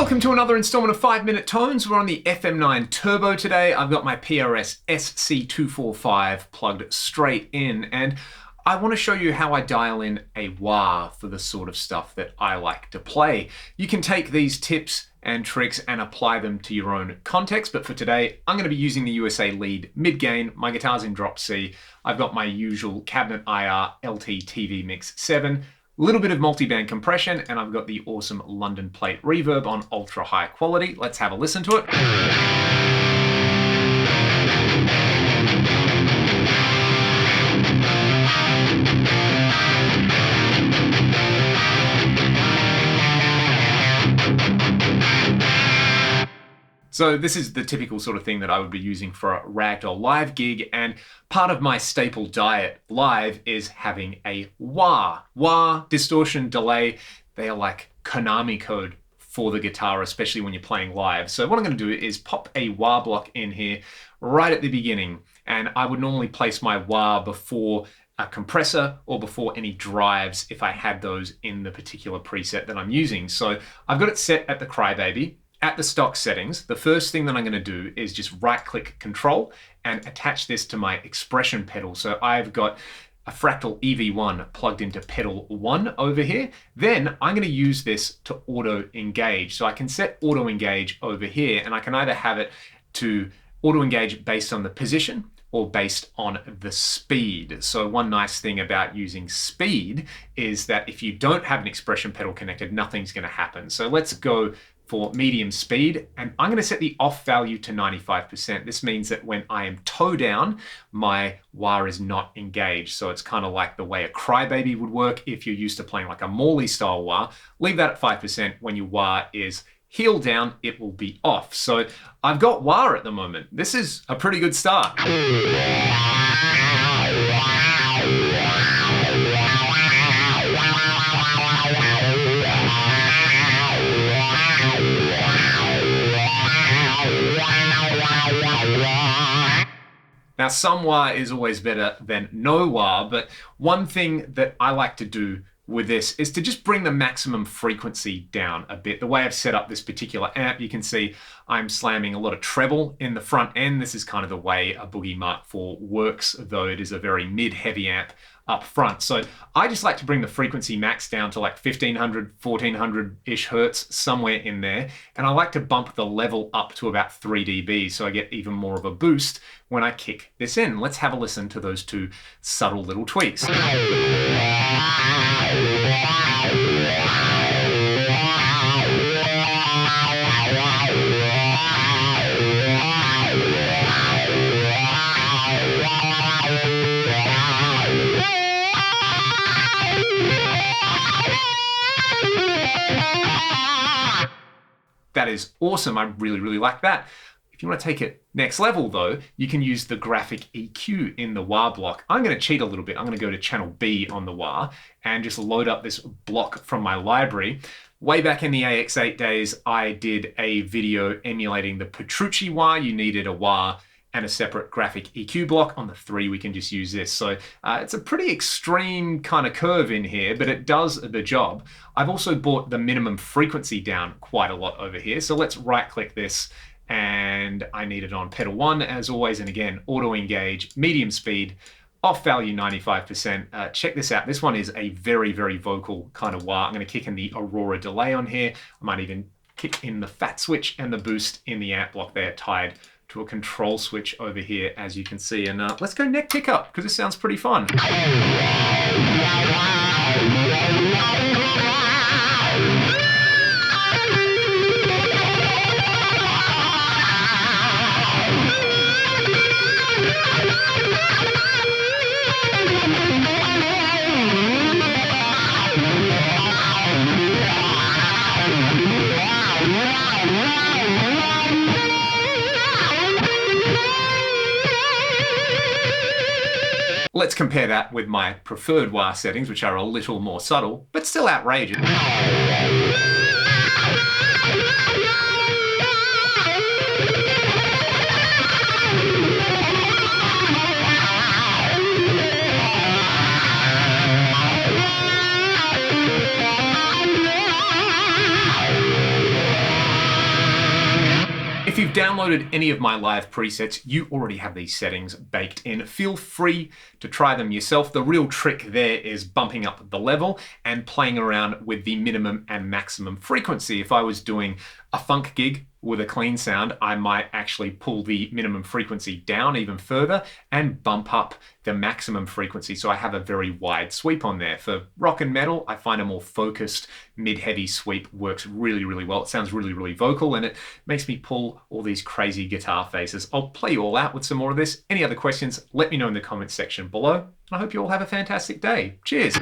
Welcome to another installment of 5 Minute Tones. We're on the FM9 Turbo today. I've got my PRS SC245 plugged straight in, and I want to show you how I dial in a wah for the sort of stuff that I like to play. You can take these tips and tricks and apply them to your own context, but for today, I'm going to be using the USA lead mid-gain. My guitar's in drop C. I've got my usual cabinet IR LT TV Mix 7. A little bit of multi-band compression, and I've got the awesome London plate reverb on ultra high quality. Let's have a listen to it. So this is the typical sort of thing that I would be using for a Ragdoll live gig, and part of my staple diet live is having a wah. Wah, distortion, delay, they are like Konami code for the guitar, especially when you're playing live. So what I'm going to do is pop a wah block in here right at the beginning, and I would normally place my wah before a compressor or before any drives if I had those in the particular preset that I'm using. So I've got it set at the Crybaby. At the stock settings, the first thing that I'm going to do is just right-click Control and attach this to my expression pedal. So I've got a Fractal EV1 plugged into pedal 1 over here. Then I'm going to use this to auto-engage. So I can set auto-engage over here, and I can either have it to auto-engage based on the position or based on the speed. So one nice thing about using speed is that if you don't have an expression pedal connected, nothing's going to happen. So let's go for medium speed, and I'm going to set the off value to 95%. This means that when I am toe down, my wah is not engaged. So it's kind of like the way a Crybaby would work if you're used to playing like a Morley style wah. Leave that at 5%. When your wah is heel down, it will be off. So I've got wah at the moment. This is a pretty good start. Now, some wah is always better than no wah, but one thing that I like to do with this is to just bring the maximum frequency down a bit. The way I've set up this particular amp, you can see I'm slamming a lot of treble in the front end. This is kind of the way a Boogie Mark IV works, though it is a very mid-heavy amp up front. So I just like to bring the frequency max down to like 1500, 1400-ish hertz, somewhere in there. And I like to bump the level up to about 3 dB, so I get even more of a boost when I kick this in. Let's have a listen to those two subtle little tweaks. That is awesome. I really, really like that. If you want to take it next level though, you can use the graphic EQ in the wah block. I'm going to cheat a little bit. I'm going to go to channel B on the wah and just load up this block from my library. Way back in the AX8 days, I did a video emulating the Petrucci wah. You needed a wah and a separate graphic EQ block. On the 3, we can just use this. So it's a pretty extreme kind of curve in here, but it does the job. I've also brought the minimum frequency down quite a lot over here. So let's right click this, and I need it on pedal 1 as always. And again, auto engage, medium speed, off value 95%. Check this out. This one is a very, very vocal kind of wah. I'm going to kick in the Aurora delay on here. I might even kick in the fat switch and the boost in the amp block there, tied to a control switch over here, as you can see. And let's go neck pickup, because this sounds pretty fun. Let's compare that with my preferred wah settings, which are a little more subtle, but still outrageous. you've downloaded any of my live presets, you already have these settings baked in. Feel free to try them yourself. The real trick there is bumping up the level and playing around with the minimum and maximum frequency. If I was doing a funk gig with a clean sound, I might actually pull the minimum frequency down even further and bump up the maximum frequency, so I have a very wide sweep on there. For rock and metal, I find a more focused mid-heavy sweep works really, really well. It sounds really, really vocal, and it makes me pull all these crazy guitar faces. I'll play you all out with some more of this. Any other questions, let me know in the comments section below, and I hope you all have a fantastic day. Cheers!